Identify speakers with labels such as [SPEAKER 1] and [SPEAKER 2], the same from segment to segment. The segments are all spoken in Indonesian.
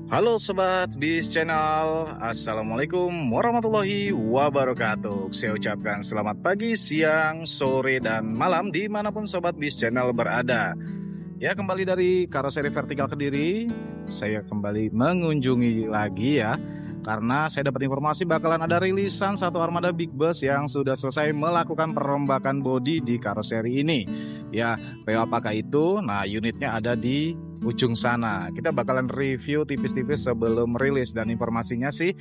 [SPEAKER 1] Halo Sobat Bis Channel, Assalamualaikum warahmatullahi wabarakatuh. Saya ucapkan selamat pagi, siang, sore, dan malam dimanapun Sobat Bis Channel berada. Ya, kembali dari Karoseri Vertikal Kediri, saya kembali mengunjungi lagi ya, karena saya dapat informasi bakalan ada rilisan satu armada Big Bus yang sudah selesai melakukan perombakan bodi di karoseri ini. Ya, PO apakah itu? Nah, unitnya ada di ujung sana. Kita bakalan review tipis-tipis sebelum rilis, dan informasinya sih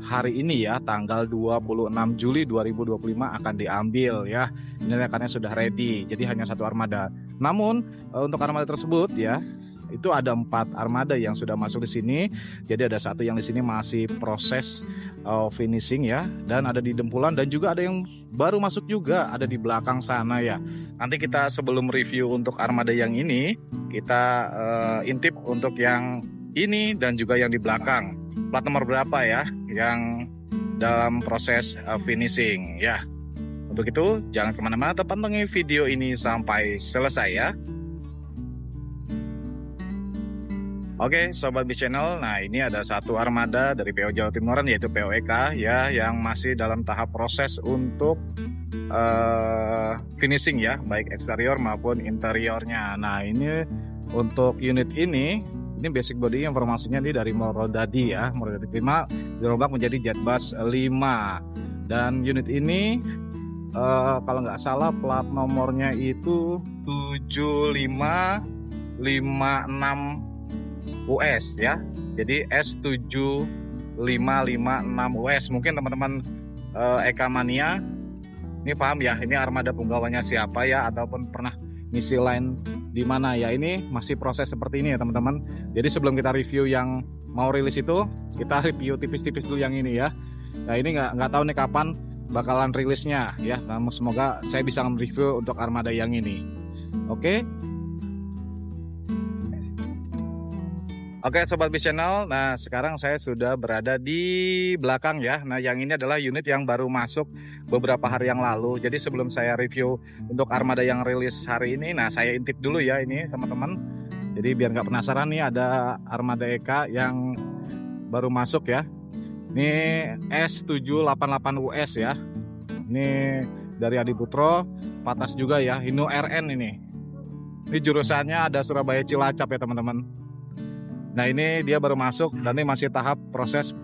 [SPEAKER 1] hari ini ya, tanggal 26 Juli 2025 akan diambil ya. Ini rekannya sudah ready, jadi hanya satu armada. Namun untuk armada tersebut ya, itu ada 4 armada yang sudah masuk di sini. Jadi ada satu yang di sini masih proses finishing ya, dan ada di Dempulan, dan juga ada yang baru masuk juga, ada di belakang sana ya. Nanti kita sebelum review untuk armada yang ini, kita intip untuk yang ini dan juga yang di belakang. Plat nomor berapa ya yang dalam proses finishing ya. Untuk itu jangan kemana-mana, tetap pantengin video ini sampai selesai ya. Oke Sobat Bis Channel, nah ini ada satu armada dari PO Jawa Timuran, yaitu PO Eka ya, yang masih dalam tahap proses untuk finishing ya, baik eksterior maupun interiornya. Nah ini untuk unit ini basic body informasinya ini dari Morodadi ya, Morodadi 5 dirombak menjadi Jetbus 5. Dan unit ini kalau nggak salah plat nomornya itu 7556 US ya, jadi S7556 US. Mungkin teman-teman Eka Mania ini paham ya, ini armada penggawanya siapa ya, ataupun pernah misi lain di mana ya. Ini masih proses seperti ini ya teman-teman. Jadi sebelum kita review yang mau rilis itu, kita review tipis-tipis dulu yang ini ya. Nah ini nggak tahu nih kapan bakalan rilisnya ya. Namun semoga saya bisa mereview untuk armada yang ini. Oke Sobat Bis Channel, nah sekarang saya sudah berada di belakang ya. Nah yang ini adalah unit yang baru masuk beberapa hari yang lalu. Jadi sebelum saya review untuk armada yang rilis hari ini, nah saya intip dulu ya ini teman-teman. Jadi biar nggak penasaran nih, ada armada Eka yang baru masuk ya. Ini S788 US ya. Ini dari Adi Putro, Patas juga ya, Hino RN ini. Ini jurusannya ada Surabaya Cilacap ya teman-teman. Nah ini dia baru masuk, dan ini masih tahap proses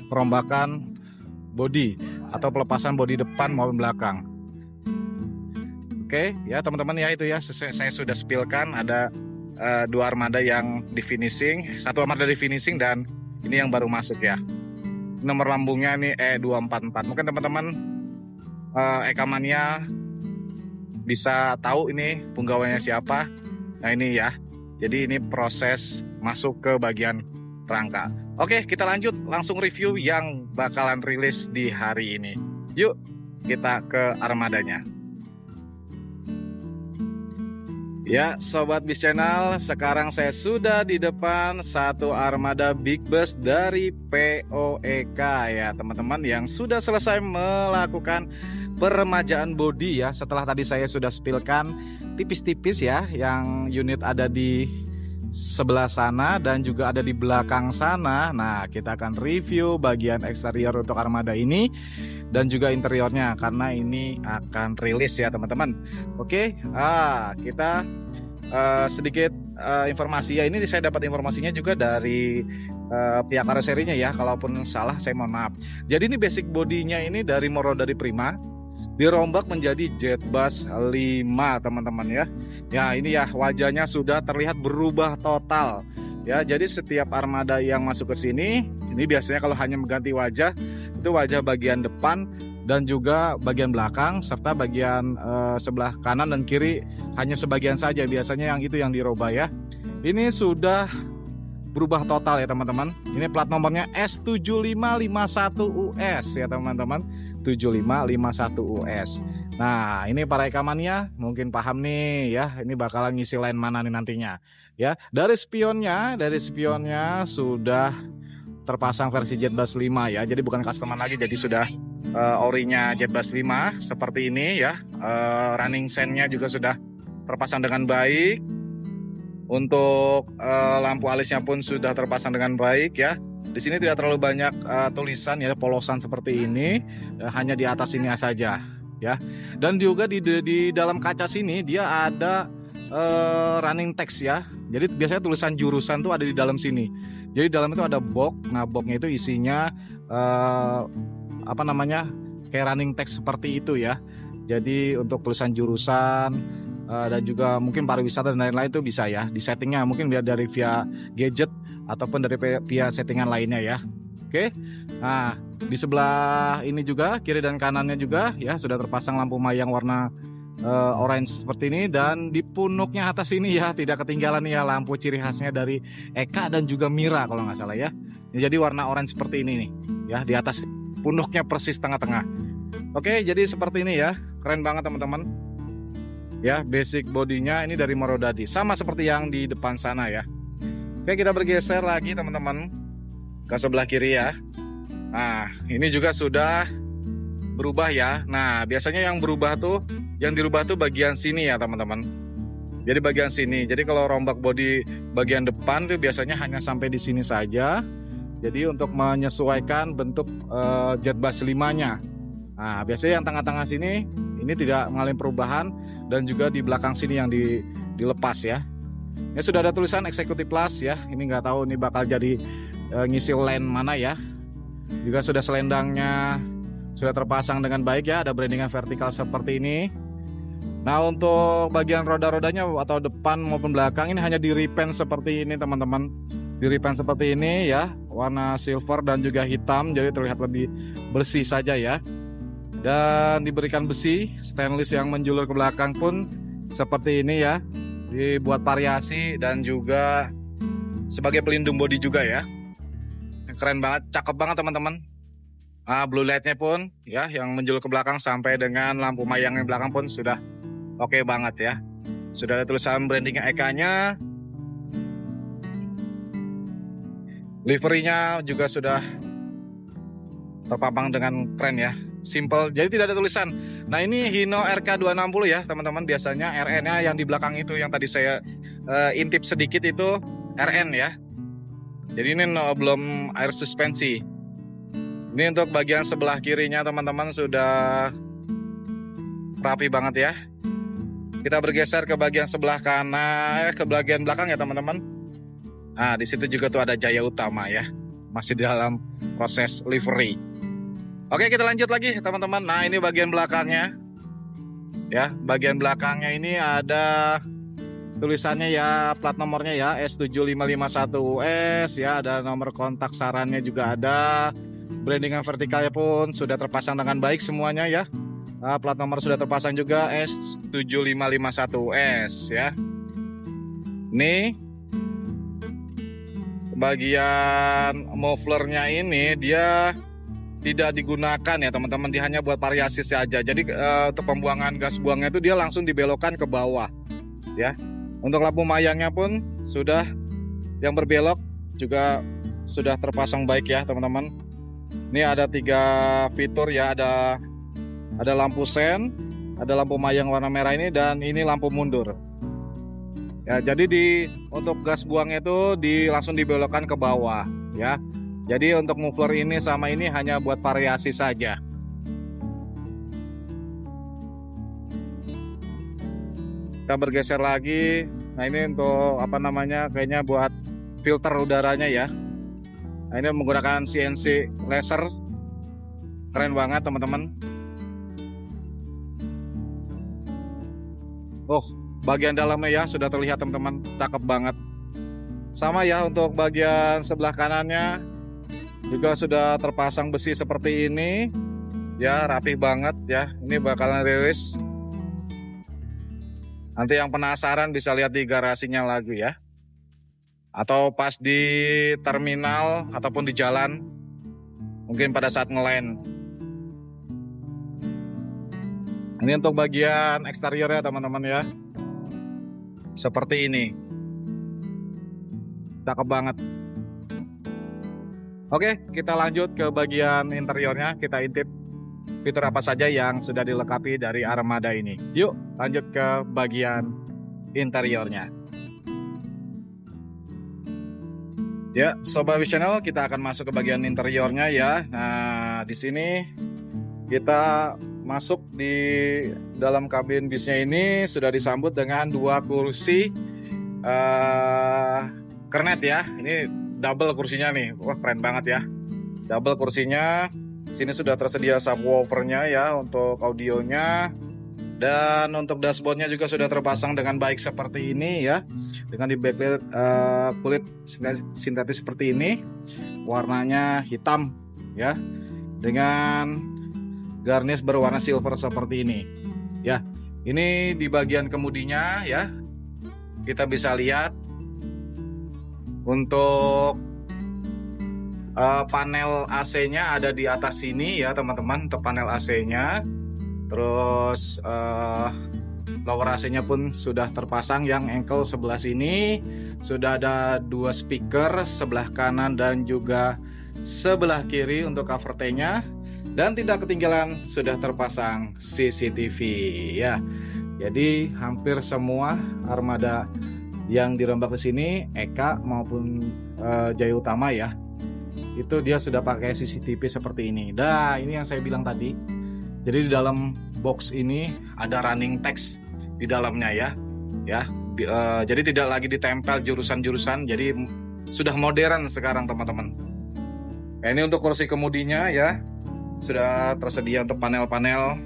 [SPEAKER 1] perombakan bodi atau pelepasan bodi depan maupun belakang. Oke ya teman-teman ya, itu ya saya sudah spillkan ada 2 armada yang di finishing, satu armada di finishing, dan ini yang baru masuk ya. Nomor lambungnya ini E244. Mungkin teman-teman Eka Mania bisa tahu ini penggawanya siapa. Nah ini ya, jadi ini proses masuk ke bagian rangka. Oke, kita lanjut langsung review yang bakalan rilis di hari ini. Yuk kita ke armadanya. Ya Sobat Bis Channel, sekarang saya sudah di depan satu armada Big Bus dari PO Eka ya teman-teman, yang sudah selesai melakukan peremajaan bodi ya. Setelah tadi saya sudah spillkan tipis-tipis ya, yang unit ada di sebelah sana dan juga ada di belakang sana. Nah kita akan review bagian eksterior untuk armada ini dan juga interiornya, karena ini akan rilis ya teman-teman. Oke, kita sedikit informasi ya. Ini saya dapat informasinya juga dari pihak karoserinya ya, kalaupun salah saya mohon maaf. Jadi ini basic bodinya ini dari Morodadi Prima dirombak menjadi Jetbus 5 teman-teman ya. Ya ini ya, wajahnya sudah terlihat berubah total ya. Jadi setiap armada yang masuk ke sini, ini biasanya kalau hanya mengganti wajah, itu wajah bagian depan dan juga bagian belakang, serta bagian sebelah kanan dan kiri hanya sebagian saja biasanya, yang itu yang dirubah ya. Ini sudah berubah total ya teman-teman. Ini plat nomornya S7551 US ya teman-teman, 7551 US. Nah ini para Eka Mania mungkin paham nih ya, ini bakalan ngisi line mana nih nantinya ya. Dari spionnya sudah terpasang versi Jetbus 5 ya, jadi bukan customer lagi, jadi sudah orinya Jetbus 5 seperti ini ya. Running sign-nya juga sudah terpasang dengan baik. Untuk lampu alisnya pun sudah terpasang dengan baik ya. Di sini tidak terlalu banyak tulisan ya, polosan seperti ini, hanya di atas ini saja ya. Dan juga di dalam kaca sini dia ada running text ya. Jadi biasanya tulisan jurusan tuh ada di dalam sini. Jadi di dalam itu ada box. Nah, boxnya itu isinya apa namanya? Kayak running text seperti itu ya. Jadi untuk tulisan jurusan dan juga mungkin pariwisata dan lain-lain itu bisa ya di settingnya, mungkin biar dari via gadget ataupun dari via settingan lainnya ya. Oke, nah di sebelah ini juga kiri dan kanannya juga ya sudah terpasang lampu mayang warna orange seperti ini, dan di punuknya atas ini ya tidak ketinggalan ya lampu ciri khasnya dari Eka dan juga Mira kalau nggak salah ya. Jadi warna orange seperti ini nih ya di atas punuknya persis tengah-tengah. Oke, jadi seperti ini ya, keren banget teman-teman. Ya, basic bodinya ini dari Marodadi, sama seperti yang di depan sana ya. Oke, kita bergeser lagi teman-teman ke sebelah kiri ya. Nah, ini juga sudah berubah ya. Nah, biasanya yang dirubah tuh bagian sini ya teman-teman. Jadi bagian sini. Jadi kalau rombak bodi bagian depan tuh biasanya hanya sampai di sini saja. Jadi untuk menyesuaikan bentuk jet bus 5-nya. Nah, biasanya yang tengah-tengah sini ini tidak mengalami perubahan, dan juga di belakang sini yang dilepas ya. Ini sudah ada tulisan Executive Plus ya. Ini nggak tahu ini bakal jadi ngisi lane mana ya. Juga sudah selendangnya sudah terpasang dengan baik ya. Ada brandingan vertikal seperti ini. Nah, untuk bagian roda-rodanya atau depan maupun belakang ini hanya di repaint seperti ini teman-teman. Di repaint seperti ini ya, warna silver dan juga hitam, jadi terlihat lebih bersih saja ya. Dan diberikan besi stainless yang menjulur ke belakang pun seperti ini ya, dibuat variasi dan juga sebagai pelindung bodi juga ya. Keren banget, cakep banget teman-teman. Nah, blue lightnya pun ya yang menjulur ke belakang sampai dengan lampu mayang yang belakang pun sudah oke banget ya. Sudah ada tulisan branding Eka-nya. Liverynya juga sudah terpampang dengan keren ya. Simple, jadi tidak ada tulisan. Nah, ini Hino RK260 ya teman-teman. Biasanya RN-nya yang di belakang itu yang tadi saya intip sedikit itu RN ya. Jadi ini belum air suspensi. Ini untuk bagian sebelah kirinya teman-teman sudah rapi banget ya. Kita bergeser ke bagian sebelah kanan, ke bagian belakang ya teman-teman. Nah, di situ juga tuh ada Jaya Utama ya. Masih dalam proses livery. Oke, kita lanjut lagi teman-teman. Nah, ini bagian belakangnya ya. Bagian belakangnya ini ada tulisannya ya, plat nomornya ya S7551US ya. Ada nomor kontak sarannya juga ada. Brandingan vertikalnya pun sudah terpasang dengan baik semuanya ya. Plat nomor sudah terpasang juga S7551US ya. Ini bagian mufflernya ini dia tidak digunakan ya teman-teman, dia hanya buat variasi saja. Jadi untuk pembuangan gas buangnya itu dia langsung dibelokkan ke bawah ya. Untuk lampu mayangnya pun sudah yang berbelok juga sudah terpasang baik ya teman-teman. Ini ada 3 fitur ya, ada lampu sen, ada lampu mayang warna merah ini, dan ini lampu mundur ya. Jadi untuk gas buangnya itu langsung dibelokkan ke bawah ya. Jadi untuk muffler ini sama ini hanya buat variasi saja. Kita bergeser lagi. Nah, ini untuk apa namanya, kayaknya buat filter udaranya ya. Nah, ini menggunakan CNC laser. Keren banget teman-teman. Oh, bagian dalamnya ya sudah terlihat teman-teman, cakep banget. Sama ya untuk bagian sebelah kanannya juga sudah terpasang besi seperti ini ya, rapih banget ya. Ini bakalan rilis. Nanti yang penasaran bisa lihat di garasinya lagi ya, atau pas di terminal ataupun di jalan, mungkin pada saat ngeland. Ini untuk bagian eksterior ya teman-teman ya, seperti ini, cakep banget. Oke, kita lanjut ke bagian interiornya. Kita intip fitur apa saja yang sudah dilengkapi dari armada ini. Yuk lanjut ke bagian interiornya. Ya, Sobat Wish Channel, kita akan masuk ke bagian interiornya ya. Nah, di sini kita masuk di dalam kabin bisnya ini sudah disambut dengan 2 kursi kernet ya. Ini double kursinya nih. Wah, keren banget ya. Double kursinya. Sini sudah tersedia subwoofernya ya untuk audionya. Dan untuk dashboardnya juga sudah terpasang dengan baik seperti ini ya, dengan di backlight kulit sintetis seperti ini, warnanya hitam ya, dengan garnish berwarna silver seperti ini ya. Ini di bagian kemudinya ya, kita bisa lihat untuk panel AC-nya ada di atas sini ya teman-teman, untuk panel AC-nya. Terus lower AC-nya pun sudah terpasang yang ankle sebelah sini. Sudah ada 2 speaker sebelah kanan dan juga sebelah kiri untuk cover T-nya. Dan tidak ketinggalan sudah terpasang CCTV ya. Jadi hampir semua armada yang dirembak ke sini, Eka maupun Jaya Utama ya, itu dia sudah pakai CCTV seperti ini. Nah, ini yang saya bilang tadi. Jadi di dalam box ini ada running text di dalamnya ya. Jadi tidak lagi ditempel jurusan-jurusan. Jadi sudah modern sekarang teman-teman. Nah, ini untuk kursi kemudinya ya, sudah tersedia untuk panel-panel.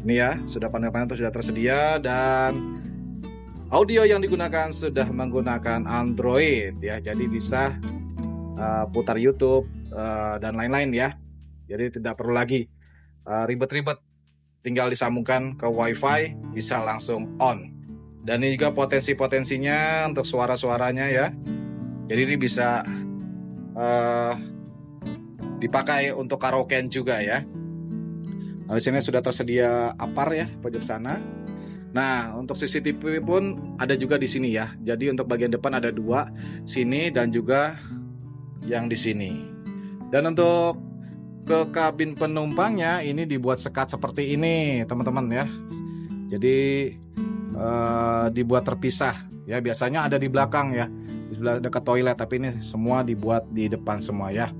[SPEAKER 1] Ini ya, sudah panel-panel itu sudah tersedia, dan audio yang digunakan sudah menggunakan Android ya. Jadi bisa putar YouTube dan lain-lain ya. Jadi tidak perlu lagi ribet-ribet, tinggal disambungkan ke WiFi bisa langsung on. Dan ini juga potensi-potensinya untuk suara-suaranya ya. Jadi ini bisa dipakai untuk karaokean juga ya. Nah, di sini sudah tersedia apar ya pojok sana. Nah, untuk CCTV pun ada juga di sini ya. Jadi untuk bagian depan ada 2, sini dan juga yang di sini. Dan untuk ke kabin penumpangnya ini dibuat sekat seperti ini teman-teman ya. Jadi dibuat terpisah ya. Biasanya ada di belakang ya, di sebelah dekat toilet, tapi ini semua dibuat di depan semua ya.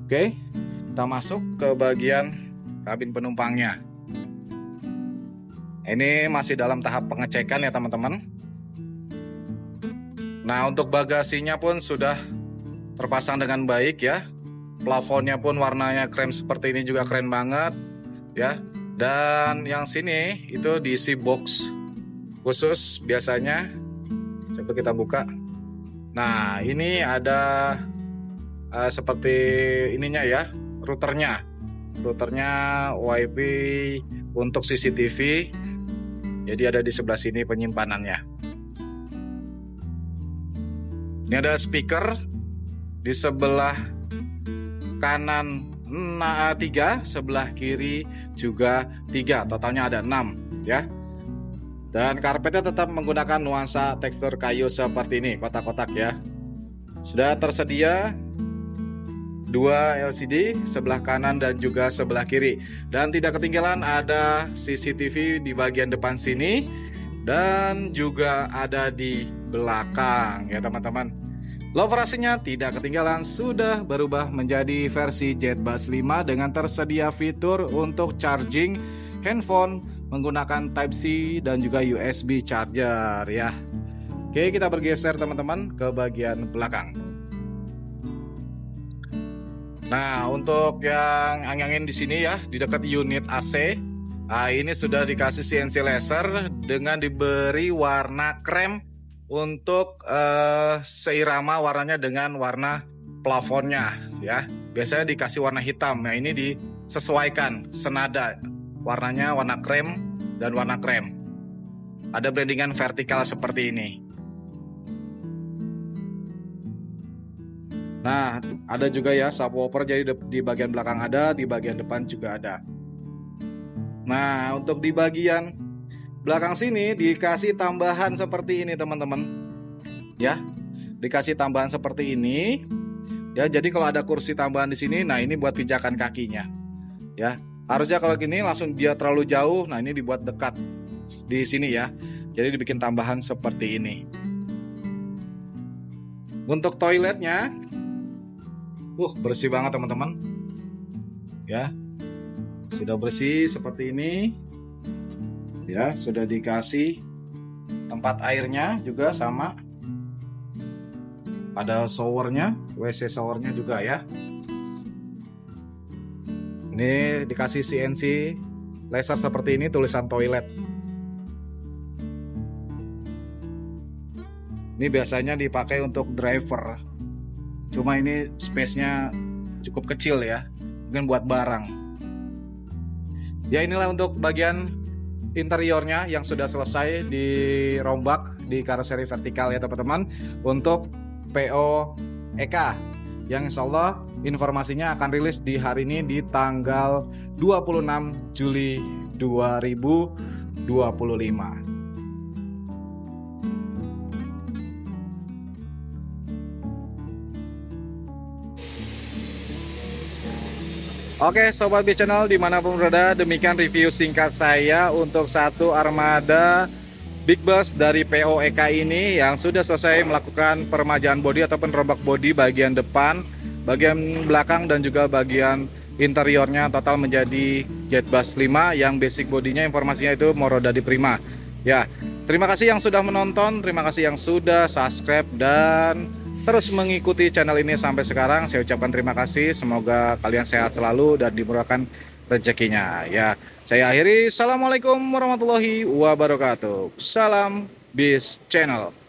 [SPEAKER 1] Oke, kita masuk ke bagian kabin penumpangnya. Ini masih dalam tahap pengecekan ya teman-teman. Nah, untuk bagasinya pun sudah terpasang dengan baik ya. Plafonnya pun warnanya krem seperti ini juga keren banget ya. Dan yang sini itu diisi box khusus biasanya. Coba kita buka. Nah, ini ada seperti ininya ya, routernya WiFi untuk CCTV. Jadi ada di sebelah sini penyimpanannya. Ini ada speaker di sebelah kanan 3, sebelah kiri juga 3, totalnya ada 6 ya. Dan karpetnya tetap menggunakan nuansa tekstur kayu seperti ini, kotak-kotak ya. Sudah tersedia 2 LCD sebelah kanan dan juga sebelah kiri. Dan tidak ketinggalan ada CCTV di bagian depan sini dan juga ada di belakang ya teman-teman. Lover AC-nya tidak ketinggalan sudah berubah menjadi versi JetBus 5 dengan tersedia fitur untuk charging handphone menggunakan Type-C dan juga USB charger ya. Oke, kita bergeser teman-teman ke bagian belakang. Nah, untuk yang angin di sini ya, di dekat unit AC, nah ini sudah dikasih CNC laser dengan diberi warna krem untuk seirama warnanya dengan warna plafonnya ya. Biasanya dikasih warna hitam. Nah, ini disesuaikan senada. Warnanya warna krem dan warna krem. Ada brandingan vertikal seperti ini. Nah, ada juga ya subwoofer, jadi di bagian belakang ada, di bagian depan juga ada. Nah, untuk di bagian belakang sini dikasih tambahan seperti ini teman-teman ya, dikasih tambahan seperti ini ya. Jadi kalau ada kursi tambahan di sini, nah ini buat pijakan kakinya ya. Harusnya kalau gini langsung dia terlalu jauh, nah ini dibuat dekat di sini ya. Jadi dibikin tambahan seperti ini. Untuk toiletnya, bersih banget teman-teman. Ya, sudah bersih seperti ini. Ya, sudah dikasih tempat airnya juga sama. Ada showernya, WC showernya juga ya. Ini dikasih CNC laser seperti ini, tulisan toilet. Ini biasanya dipakai untuk driver. Cuma ini space-nya cukup kecil ya, mungkin buat barang. Ya, inilah untuk bagian interiornya yang sudah selesai dirombak di karoseri vertikal ya teman-teman. Untuk PO EK yang insya Allah informasinya akan rilis di hari ini di tanggal 26 Juli 2025. Oke Sobat B Channel dimanapun berada, demikian review singkat saya untuk satu armada Big Bus dari PO EK ini yang sudah selesai melakukan peremajaan bodi ataupun rombak bodi bagian depan, bagian belakang dan juga bagian interiornya, total menjadi Jet Bus 5 yang basic bodinya informasinya itu Morodadi Prima. Ya, terima kasih yang sudah menonton, terima kasih yang sudah subscribe dan terus mengikuti channel ini sampai sekarang. Saya ucapkan terima kasih, semoga kalian sehat selalu dan dimurahkan rezekinya ya. Saya akhiri, assalamualaikum warahmatullahi wabarakatuh. Salam Bis Channel.